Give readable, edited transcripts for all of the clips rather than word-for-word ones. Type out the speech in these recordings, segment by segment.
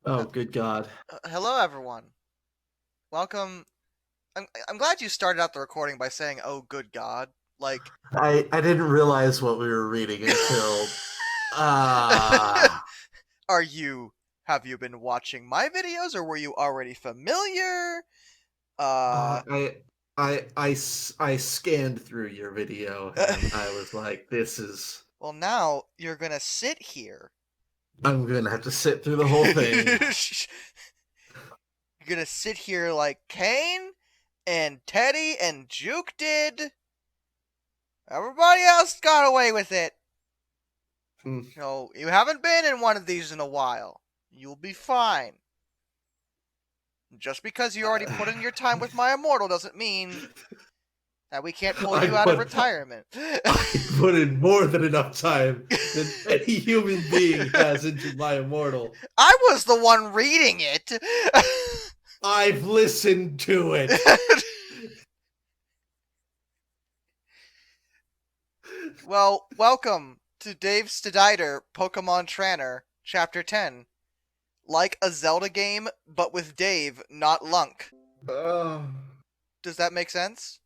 Oh, good God. Hello, everyone. Welcome. I'm glad you started out the recording by saying, "Oh, good God!" Like, I didn't realize what we were reading until ah are you? Have you been watching my videos, or were you already familiar? Uh, I scanned through your video and I was like, this is well, now you're gonna sit here. I'm gonna have to sit through the whole thing. You're gonna sit here like Kane and Teddy and Juke did. Everybody else got away with it. Hmm. No, you haven't been in one of these in a while. You'll be fine. Just because you already put in your time with my immortal doesn't mean that we can't pull I you out of put retirement. I put in more than enough time than any human being has into my immortal. I was the one reading it. I've listened to it. Well, welcome to Dave STDIDER Pokemon Trainer, Chapter 10. Like a Zelda game, but with Dave, not Lunk. Oh. Does that make sense?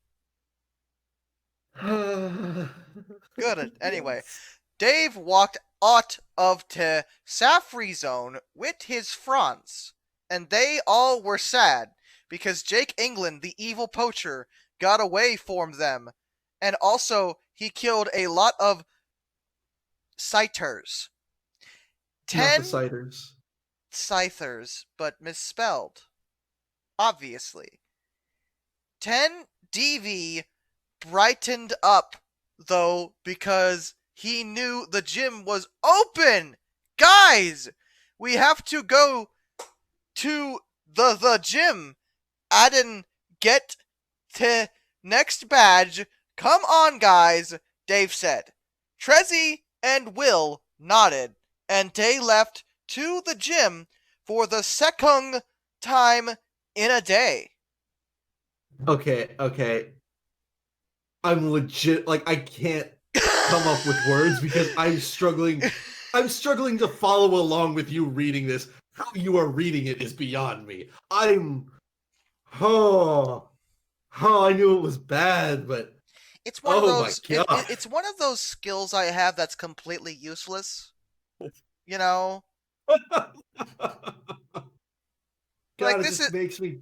Good. Anyway, Yes. Dave walked out of the Safri Zone with his friends, and they all were sad because Jake England, the evil poacher, got away from them, and also he killed a lot of Scythers. Not the 10 ciders. Scythers, but misspelled, obviously. 10 DV brightened up, though, because he knew the gym was open. Guys, we have to go to the gym. Aden, get to next badge. Come on, guys, Dave said. Trezzy and Will nodded, and they left to the gym for the second time in a day. Okay. I'm legit like I can't come up with words because I'm struggling to follow along with you reading this. How you are reading it is beyond me. I'm oh I knew it was bad, but It's one of oh my those god. it's one of those skills I have that's completely useless. You know, like God, it this just is makes me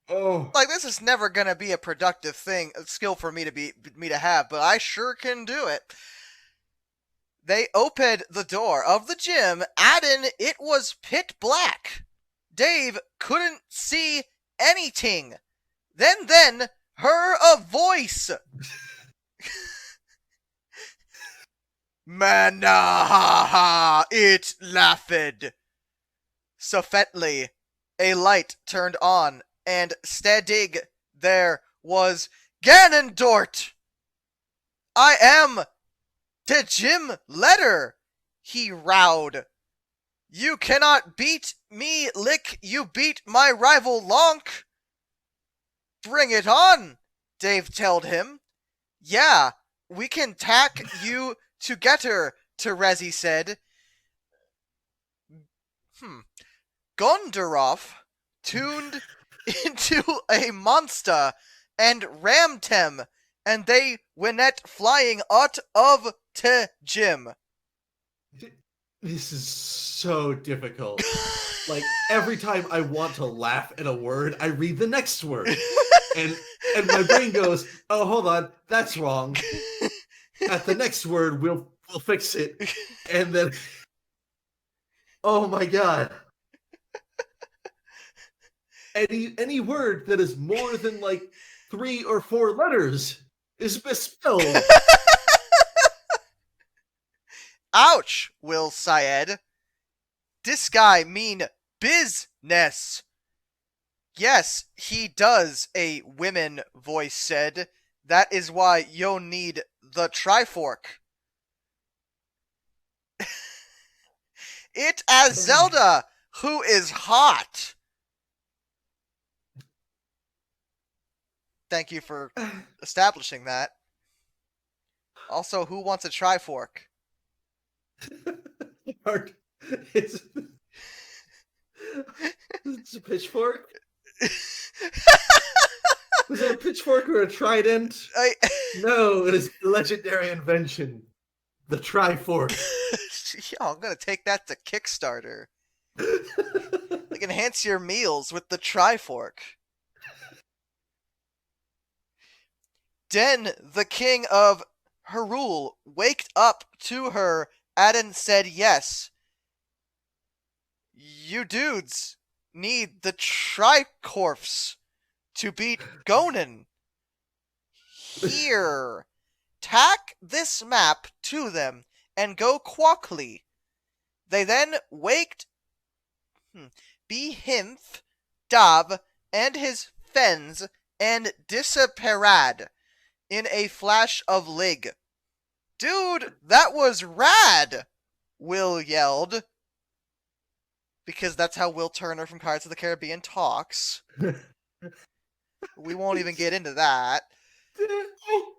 oh like this is never gonna be a productive skill for me to have, but I sure can do it. They opened the door of the gym, and it was pit black. Dave couldn't see anything. Then heard a voice. Manahaha! It laughed. Softly, a light turned on, and steady there was Ganondort. I am the gym leader, he rowed. You cannot beat me, Lick. You beat my rival Lonk. Bring it on, Dave told him. Yeah, we can tack you together, Terezi said. Hmm. Gondorov tuned into a monster and rammed him, and they went flying out of the gym. this is so difficult. Like every time I want to laugh at a word, I read the next word. And my brain goes, "Oh, hold on, that's wrong. At the next word, we'll fix it." And then, oh my god, any word that is more than like 3 or 4 letters is misspelled. Ouch, Will Syed. This guy mean business. Yes, he does, a women voice said. That is why you'll need the Trifork. It as Zelda, who is hot. Thank you for establishing that. Also, who wants a Trifork? It's, It's a pitchfork? Was it a pitchfork or a trident? No, it is a legendary invention. The Trifork. Yo, I'm gonna take that to Kickstarter. Like, enhance your meals with the Trifork. Den, the king of Hyrule, waked up to her. Adin said yes. You dudes need the Tricorphs to beat Gonin. Here. Tack this map to them and go quickly. They then waked Behimth, Dav, and his fens and disappeared in a flash of lig. Dude, that was rad! Will yelled. Because that's how Will Turner from Pirates of the Caribbean talks. We won't even get into that. I don't know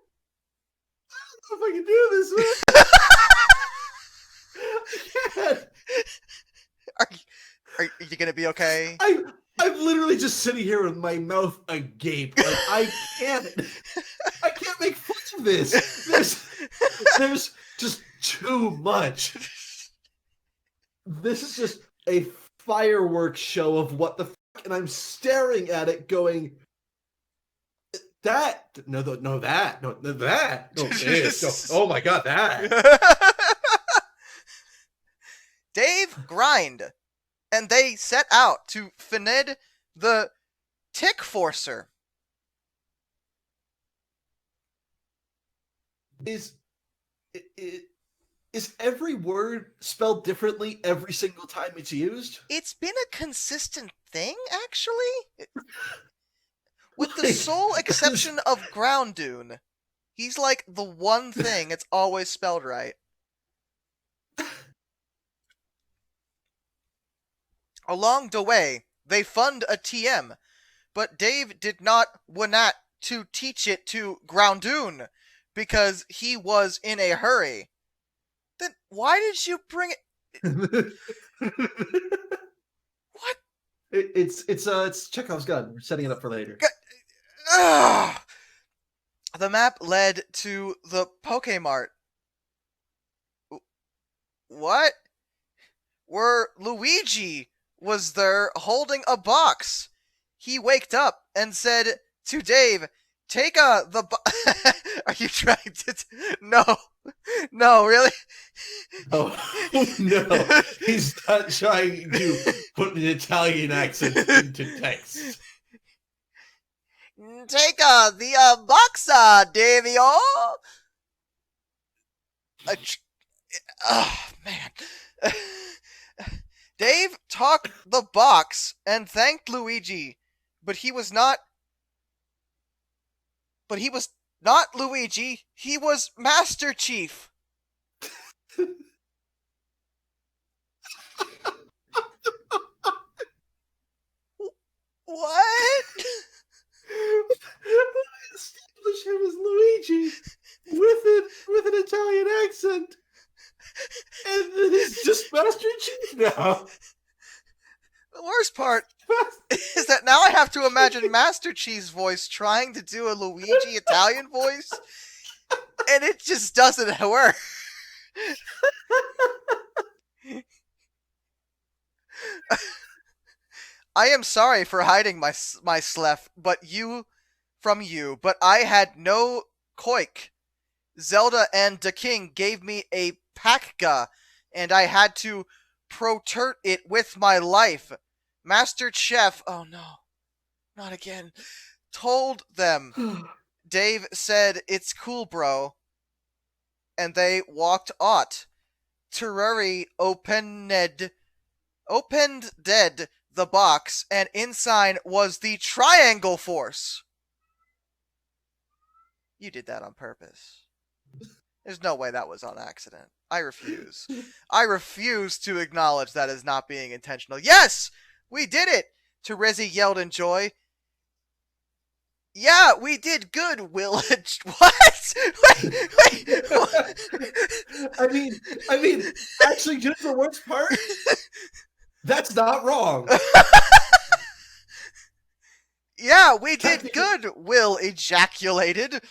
if I can do this, man. I can't. Are you gonna be okay? I'm literally just sitting here with my mouth agape. Like, I can't make fun of this. There's just too much. This is just a fireworks show of what the fuck, and I'm staring at it going, that, no, that, no, that, no, this, no, oh my god, that. Dave grind, and they set out to fined the Tick Forcer. Is every word spelled differently every single time it's used? It's been a consistent thing, actually. With the sole exception of Groundoon. He's like the one thing it's always spelled right. Along the way, they fund a TM, but Dave did not want to teach it to Groundoon because he was in a hurry. Then why did you bring it? What? It's Chekhov's gun. We're setting it up for later. The map led to the Pokemart. What? Where Luigi was there holding a box. He waked up and said to Dave, take the Are you trying to... No, really? Oh, no. He's not trying to put an Italian accent into text. Take the box, Davio. Oh, man. Dave took the box and thanked Luigi, but he was not Luigi. He was Master Chief. What? Establish him as Luigi with an Italian accent, and then he's just Master Chief now. The worst part is that now I have to imagine Master Chief's voice trying to do a Luigi Italian voice, and it just doesn't work. I am sorry for hiding my slef, but I had no koik. Zelda and the King gave me a pakga, and I had to protert it with my life. Master Chef, oh no, not again, told them. Dave said, it's cool, bro. And they walked out. Terrari opened the box, and inside was the Triangle Force. You did that on purpose. There's no way that was on accident. I refuse. I refuse to acknowledge that as not being intentional. Yes! We did it! Terezi yelled in joy. Yeah, we did good, Willage. What? Wait. What? I mean, actually, just the worst part. That's not wrong. Yeah, we did good, Will ejaculated.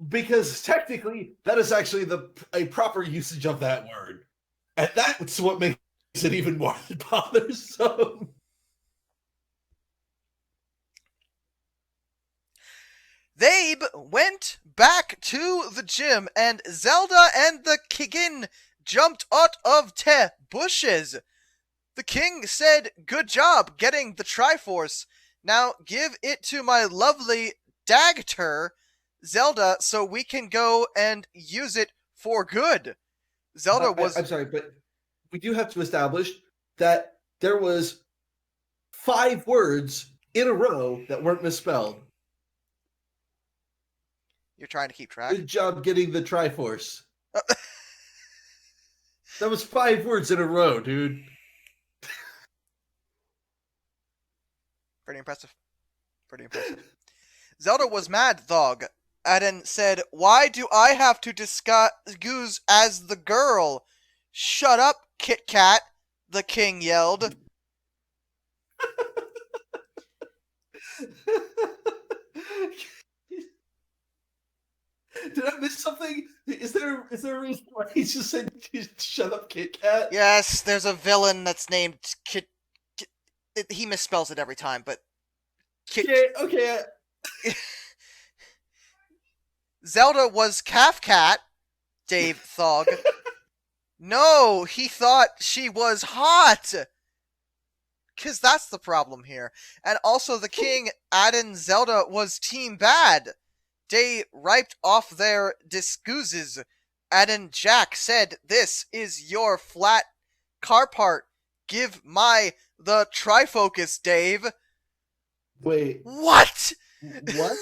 Because technically, that is actually a proper usage of that word. And that's what makes it even more bothersome. They went back to the gym, and Zelda and the King jumped out of the bushes. The king said, "Good job getting the Triforce. Now give it to my lovely Dagter, Zelda, so we can go and use it for good." Zelda was... I'm sorry, but we do have to establish that there was 5 words in a row that weren't misspelled. You're trying to keep track? Good job getting the Triforce. That was 5 words in a row, dude. Pretty impressive. Pretty impressive. Zelda was mad, dog. Aden said, "Why do I have to disguise as the girl?" "Shut up, Kit Kat," the king yelled. Did I miss something? Is there a reason why he just said, "Shut up, Kit Kat"? Yes, there's a villain that's named Kit. He misspells it every time, but Okay. Zelda was Calf Cat, Dave thought. No, he thought she was hot. Because that's the problem here. And also the king, Aden Zelda, was team bad. They ripped off their disguises. Aden Jack said, "This is your flat car part. Give the trifocus, Dave." Wait. What? What?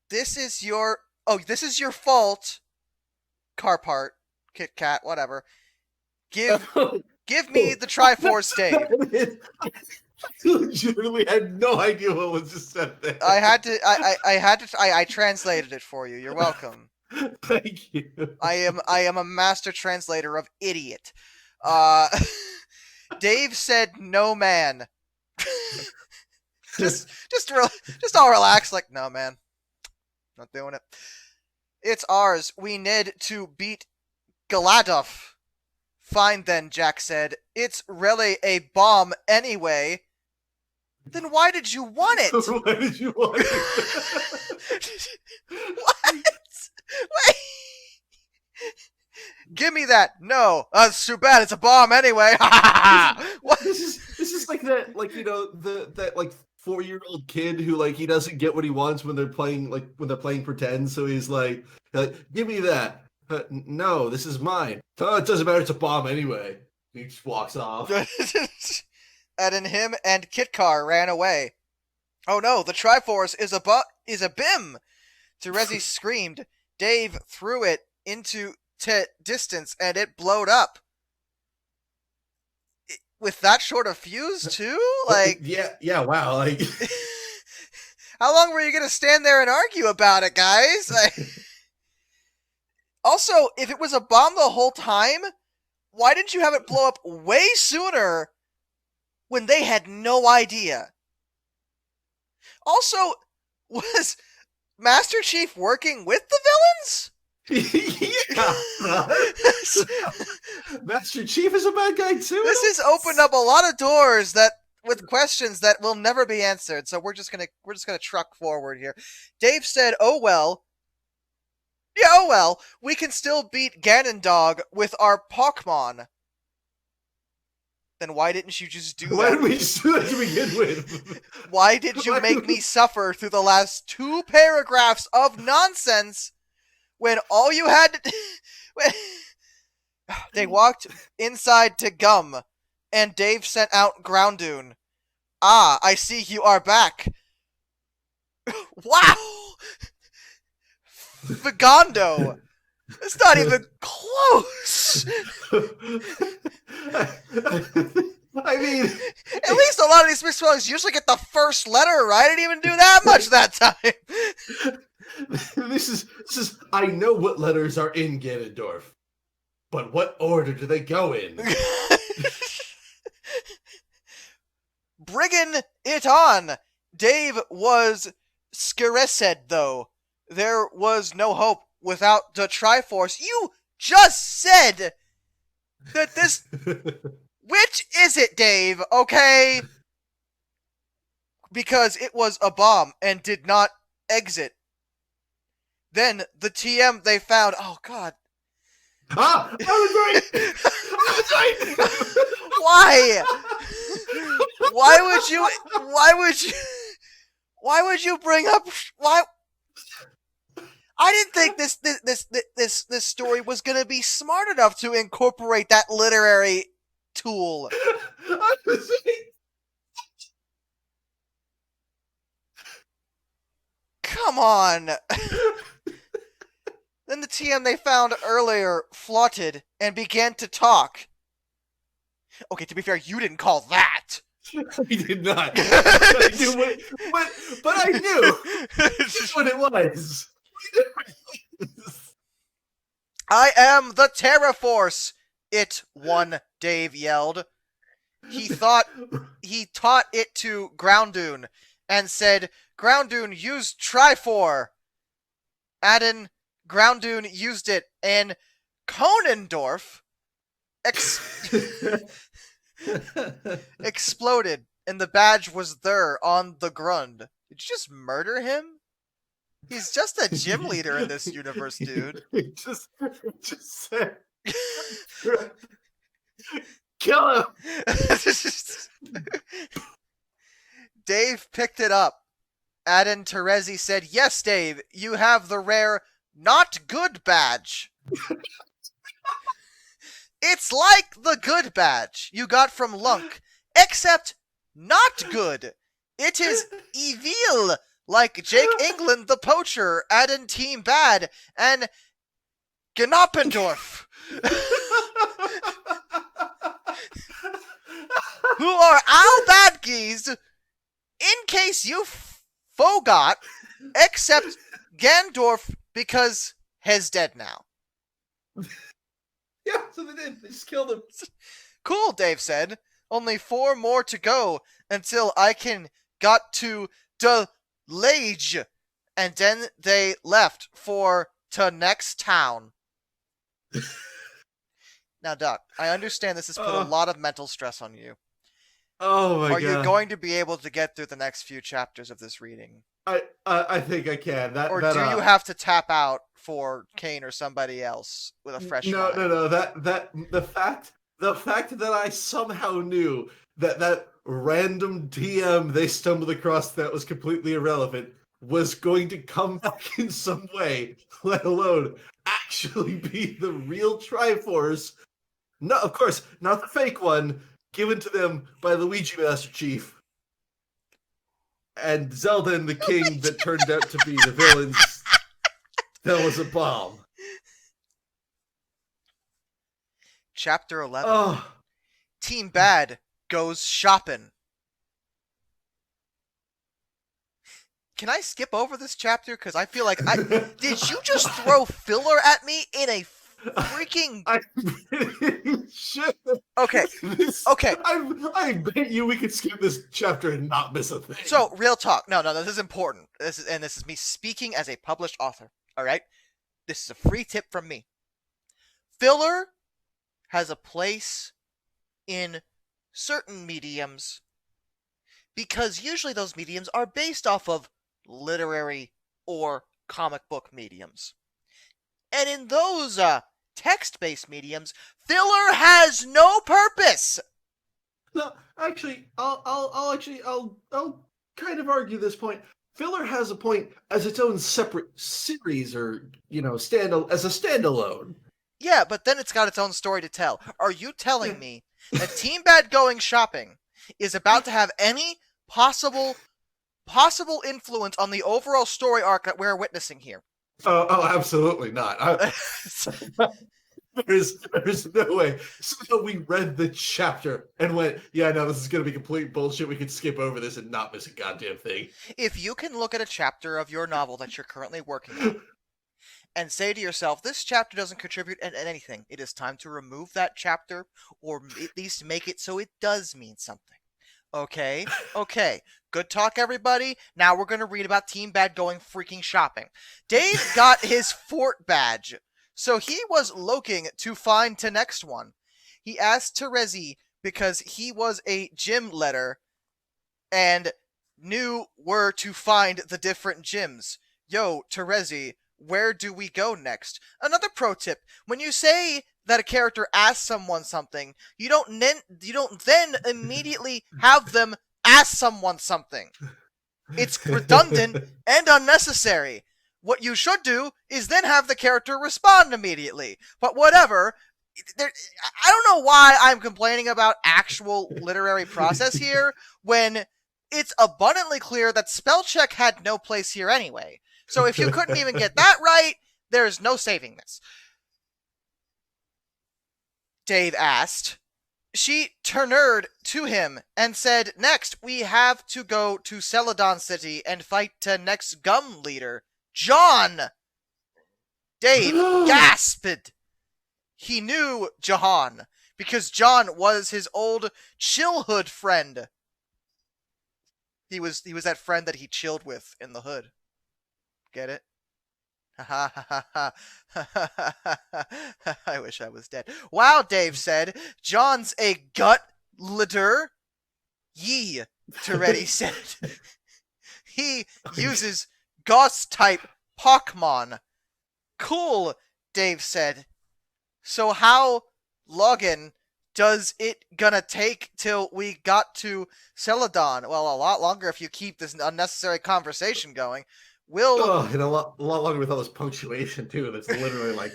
This is your fault. Car part. Kit Kat, whatever. Give me the Triforce, Dave. I literally had no idea what was just said there. I translated it for you. You're welcome. Thank you. I am a master translator of idiot. Dave said, "No, man." just all relax, like, "No, man. Not doing it. It's ours. We need to beat Galadov." "Fine then," Jack said. "It's really a bomb anyway." "Then why did you want it?" Why did you want it? What? Wait. "Give me that." "No. It's too bad. It's a bomb anyway." What? This is like that, like, that like 4-year-old kid who, like, he doesn't get what he wants when they're playing pretend, so he's like, "Give me that." "No, this is mine." "Oh, it doesn't matter, it's a bomb anyway." He just walks off. And then him and Kitkar ran away. "Oh no, the Triforce is a BIM!" Terezi screamed. Dave threw it into distance and it blowed up. With that short of fuse too? Like, yeah, wow. Like, how long were you gonna stand there and argue about it, guys? Also, if it was a bomb the whole time, why didn't you have it blow up way sooner when they had no idea? Also, was Master Chief working with the villains? yeah. Master Chief is a bad guy too. This has opened up a lot of doors with questions that will never be answered. So we're just gonna truck forward here. Dave said, "Oh well. Yeah, oh well. We can still beat Ganondorf with our Pokemon." Then why didn't you just do that? Why did we just do that to begin with? Why did you make me suffer through the last 2 paragraphs of nonsense when all you had to do... They walked inside to Gum, and Dave sent out Groundoon. "Ah, I see you are back." Wow! Vigondo! It's not even close! I mean, at least a lot of these misspellings usually get the first letter right. I didn't even do that much that time. This is. I know what letters are in Ganondorf, But what order do they go in? Bringing it on! Dave was scaresed, though. There was no hope without the Triforce. You just said that this... Which is it, Dave? Okay? Because it was a bomb and did not exit. Then the TM they found... Oh, God. Ah! I was right! I was right! Why? Why would you bring up... Why... I didn't think this story was gonna be smart enough to incorporate that literary tool. I was right. Come on. Then the TM they found earlier flaunted and began to talk. Okay, to be fair, you didn't call that. I did not. I knew but I knew what it was. I am the Terra Force! One, Dave yelled. He taught it to Groundoon and said, Groundoon used Trifor. Addin, Groundoon used it, and Conendorf exploded, and the badge was there on the Grund. Did you just murder him? He's just a gym leader in this universe, dude. just said, kill him. Dave picked it up. Aden Terezi said, yes, Dave, you have the rare not good badge. It's like the good badge you got from Lunk, except not good. It is evil, like Jake England the Poacher, Aden Team Bad, and Genoppendorf. Who are all bad guys, in case you forgot, except Gandorf, because he's dead now. Yeah, so they did. They just killed him. Cool, Dave said. Only 4 more to go until I can got to the Lage. And then they left for to next town. Now, Doc, I understand this has put a lot of mental stress on you. Oh my god. Are you going to be able to get through the next few chapters of this reading? I think I can. Or do you have to tap out for Kane or somebody else with a fresh mind? No. The fact that I somehow knew that random DM they stumbled across that was completely irrelevant was going to come back in some way, let alone actually be the real Triforce. No, of course, not the fake one, given to them by Luigi Master Chief. And Zelda and the King that turned out to be the villains. That was a bomb. Chapter 11. Oh. Team Bad goes shopping. Can I skip over this chapter? Because I feel like did you just throw filler at me in a freaking... I really should. Okay. Okay. I bet you we could skip this chapter and not miss a thing. So, real talk. No, this is important. This is me speaking as a published author. All right? This is a free tip from me. Filler has a place in certain mediums because usually those mediums are based off of literary or comic book mediums. And in those text-based mediums, filler has no purpose. No, actually, I'll kind of argue this point. Filler has a point as its own separate series, or as a standalone. Yeah, but then it's got its own story to tell. Are you telling me that Team Bad Going Shopping is about to have any possible influence on the overall story arc that we're witnessing here? Oh, absolutely not. There's no way. So we read the chapter and went, yeah, no, this is going to be complete bullshit. We could skip over this and not miss a goddamn thing. If you can look at a chapter of your novel that you're currently working on and say to yourself, this chapter doesn't contribute in anything. It is time to remove that chapter, or at least make it so it does mean something. Okay? Okay. Good talk, everybody. Now we're going to read about Team Bad going freaking shopping. Dave got his fort badge, so he was looking to find the next one. He asked Terezi because he was a gym leader and knew where to find the different gyms. Yo, Terezi, where do we go next? Another pro tip: when you say that a character asks someone something, you don't then immediately have them ask someone something. It's redundant and unnecessary. What you should do is then have the character respond immediately. But whatever. I don't know why I'm complaining about actual literary process here when it's abundantly clear that spell check had no place here anyway. So if you couldn't even get that right, there's no saving this. Dave asked. She turned to him and said, next, we have to go to Celadon City and fight the next gum leader, John! Dave gasped. He knew Jahan, because John was his old chillhood friend. He was that friend that he chilled with in the hood. Get it? Ha ha ha ha. I wish I was dead. Wow, Dave said. John's a gut leader. Yee, Toretti said. He uses Gauss-type Pokemon. Cool, Dave said. So how long does it gonna take till we got to Celadon? Well, a lot longer if you keep this unnecessary conversation going. And a lot longer with all this punctuation too. That's literally like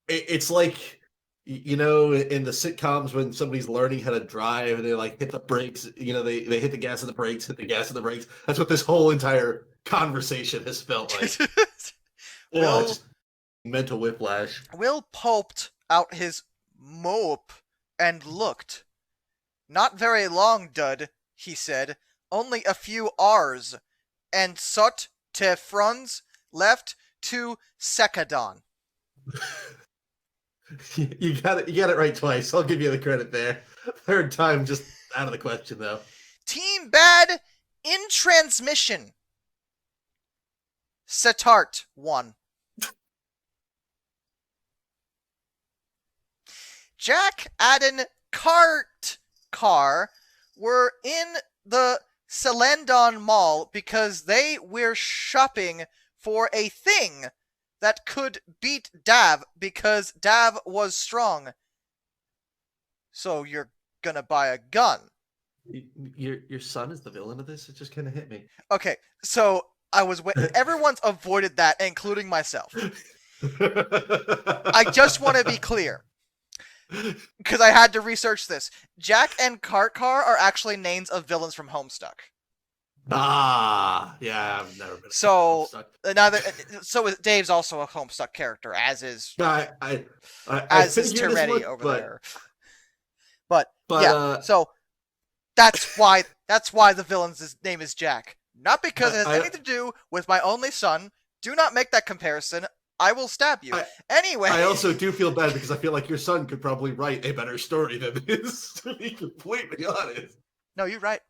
it's like, you know, in the sitcoms when somebody's learning how to drive and they like hit the brakes, you know, they hit the gas and the brakes, hit the gas and the brakes. That's what this whole entire conversation has felt like. Just mental whiplash. Will pulped out his mope and looked. Not very long, Dud, he said. Only a few R's. And Sot te Franz left to Sekadon. You got it right twice. I'll give you the credit there. Third time, just out of the question, though. Team Bad in transmission. Setart won. Jack, Adden, Car were in the Celandon Mall because they were shopping for a thing that could beat Dav because Dav was strong. So you're gonna buy a gun. Your son is the villain of this? It just kind of hit me. Okay, so everyone's avoided that, including myself. I just want to be clear, because I had to research this. Jack and Car are actually names of villains from Homestuck. Yeah, I've never been. So Dave's also a Homestuck character, as is as is Toretti over there. But yeah, so that's why the villain's name is Jack. Not because it has anything to do with my only son. Do not make that comparison. I will stab you. Anyway. I also do feel bad because I feel like your son could probably write a better story than this, to be completely honest. No, you're right.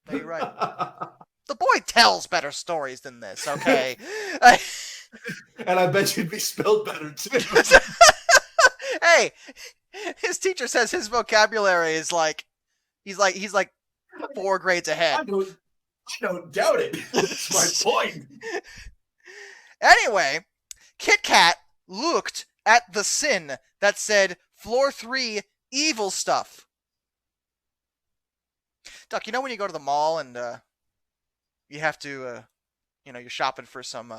The boy tells better stories than this, okay? And I bet you'd be spelled better, too. Hey, his teacher says his vocabulary is like, he's like 4 grades ahead. I don't doubt it. That's my point. Anyway, Kit Kat looked at the sin that said floor 3 evil stuff. Duck, you know when you go to the mall and you have to, you're shopping for some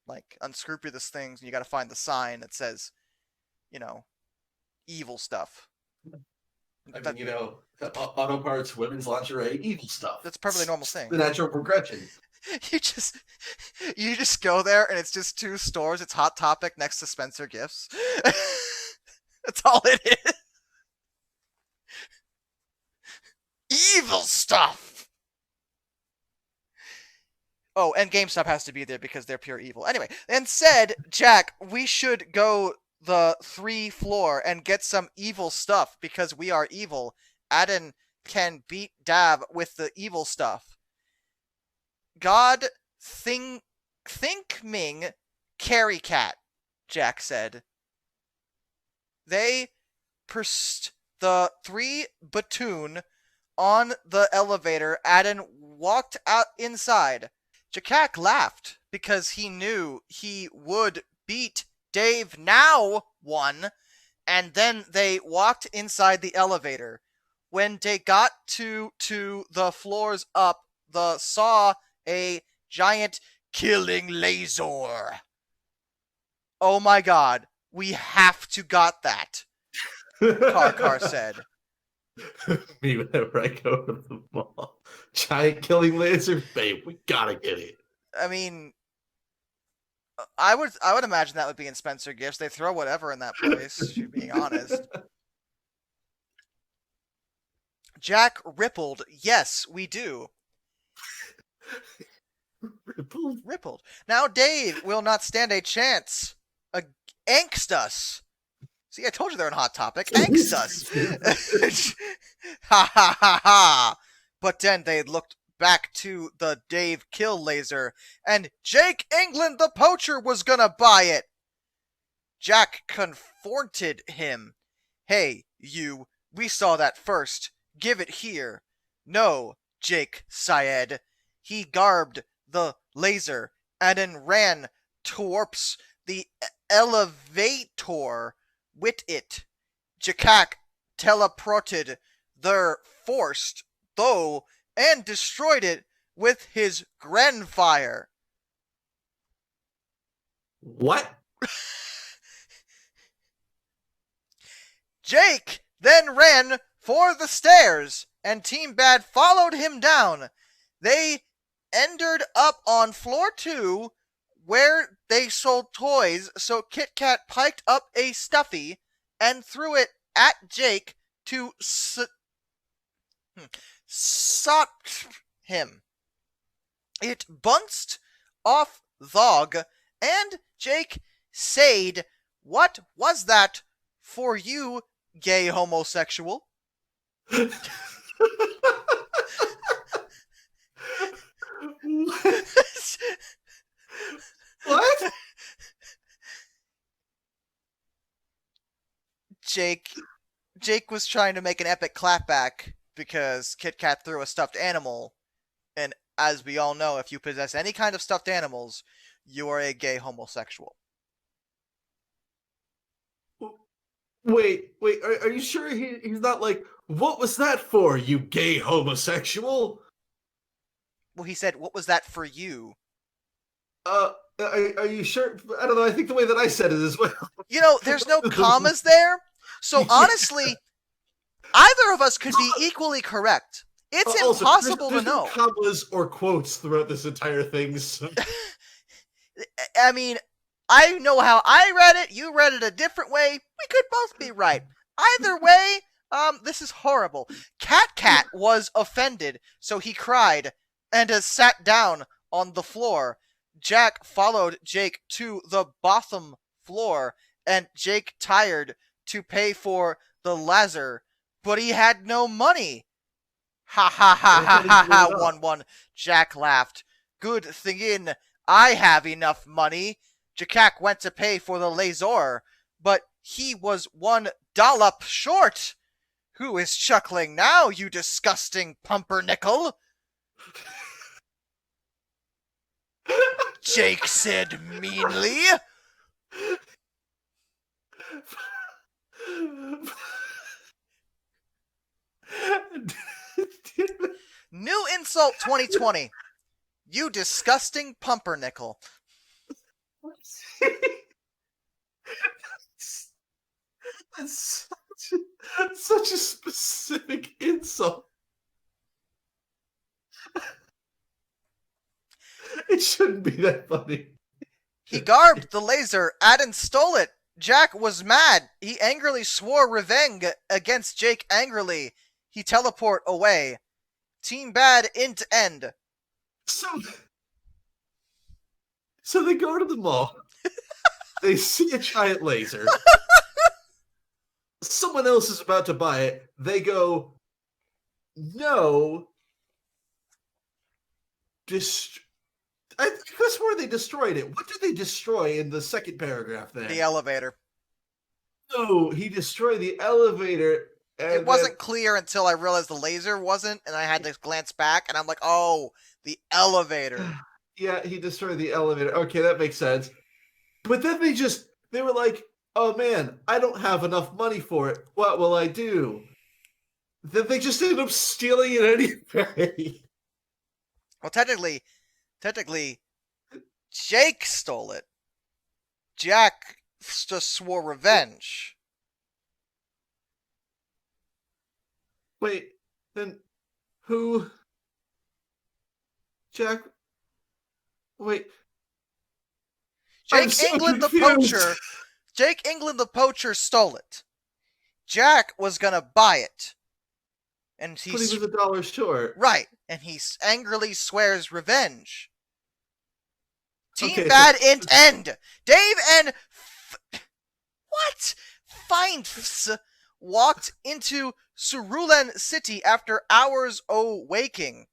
like unscrupulous things and you got to find the sign that says, evil stuff. Auto parts, women's lingerie, evil stuff. That's a perfectly normal thing. The natural progression. You just go there and it's just 2 stores. It's Hot Topic next to Spencer Gifts. That's all it is. Evil stuff. Oh, and GameStop has to be there because they're pure evil. Anyway, and said, Jack, we should go the 3 floor and get some evil stuff because we are evil. Aden can beat Dab with the evil stuff. God think Ming carry cat, Jack said. They pursed the 3 platoon on the elevator. Aden walked out inside. Jakak laughed because he knew he would beat Dave now one, and then they walked inside the elevator. When they got to the floors up, they saw a giant killing laser. Oh my god, we have to got that, Karkar said. Me whenever I go to the mall. Giant killing laser, babe, we gotta get it. I mean, I would imagine that would be in Spencer Gifts. They throw whatever in that place, being honest. Jack rippled. Yes, we do. Rippled. Now Dave will not stand a chance. Angst us. See, I told you they're on Hot Topic. Angst us. Ha ha ha ha. But then they looked back to the Dave kill laser, and Jake England the poacher was gonna buy it. Jack confronted him. Hey, you, we saw that first. Give it here. No, Jake said. He garbed the laser and then ran towards the elevator with it. Jakak teleported there forced, though, and destroyed it with his Grenfire. What? Jake then ran for the stairs, and Team Bad followed him down. They ended up on floor 2, where they sold toys, so Kit Kat piked up a stuffy and threw it at Jake to sop him. It bounced off Thog, and Jake said, "What was that for you, gay homosexual?" What? Jake was trying to make an epic clapback because Kit Kat threw a stuffed animal, and as we all know, if you possess any kind of stuffed animals, you are a gay homosexual. Wait, are you sure he's not like, what was that for, you gay homosexual? Well, he said, "What was that for you?" Are you sure? I don't know, I think the way that I said it as well. You know, there's no commas there, so honestly, either of us could be equally correct. It's Also, impossible there's to know. No commas or quotes throughout this entire thing. So. I mean, I know how I read it. You read it a different way. We could both be right. Either way, this is horrible. Cat was offended, so he cried and sat down on the floor. Jack followed Jake to the bottom floor, and Jake tired to pay for the laser, but he had no money. Ha ha ha ha ha ha, 1-1. Jack laughed. Good thing I have enough money. Jakak went to pay for the laser, but he was $1 short. Who is chuckling now, you disgusting pumpernickel? Jake said meanly. New insult 2020. You disgusting pumpernickel. That's such a specific insult. It shouldn't be that funny. He garbed the laser. Aden stole it. Jack was mad. He angrily swore revenge against Jake angrily. He teleport away. Team Bad end. So So they go to the mall. They see a giant laser. Someone else is about to buy it. They go, no. I guess where they destroyed it. What did they destroy in the second paragraph then? The elevator. No, he destroyed the elevator. It wasn't clear until I realized the laser wasn't, and I had to glance back, and I'm like, oh, the elevator. Yeah, he destroyed the elevator. Okay, that makes sense. But then they were like, oh man, I don't have enough money for it. What will I do? Then they just ended up stealing it anyway. Well, technically, Jake stole it. Jack just swore revenge. Wait, then who? Jack? Wait. Jake England the poacher. Jake England the poacher stole it. Jack was gonna buy it. And But he was $1 short. Right. And he angrily swears revenge. Team Okay, Bad Int End. Dave and what? Finds walked into Surulan City after hours o' waking.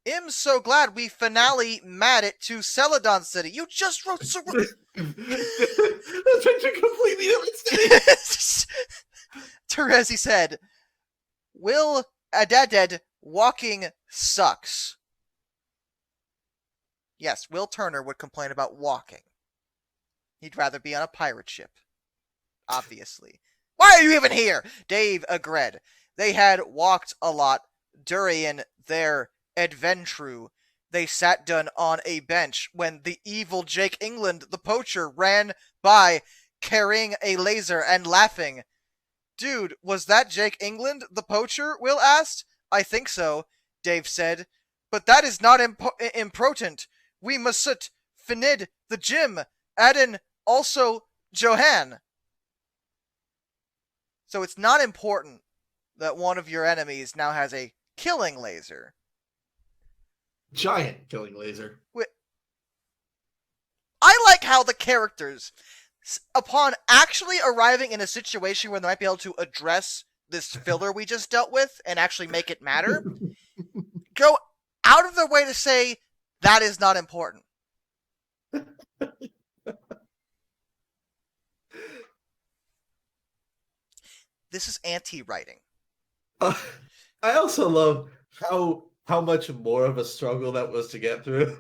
I'm so glad we finale mad it to Celadon City. You just wrote Surulan. That's such a completely different city. Terezi said, Will Adaded walking sucks. Yes, Will Turner would complain about walking. He'd rather be on a pirate ship. Obviously. Why are you even here? Dave agreed. They had walked a lot during their adventure. They sat down on a bench when the evil Jake England, the poacher, ran by carrying a laser and laughing. Dude, was that Jake England, the poacher? Will asked. I think so, Dave said. But that is not important. We must sit finid the gym. Add also Johan. So it's not important that one of your enemies now has a killing laser. Giant killing laser. I like how the characters, upon actually arriving in a situation where they might be able to address this filler we just dealt with and actually make it matter, go out of their way to say that is not important. This is anti-writing. I also love how much more of a struggle that was to get through.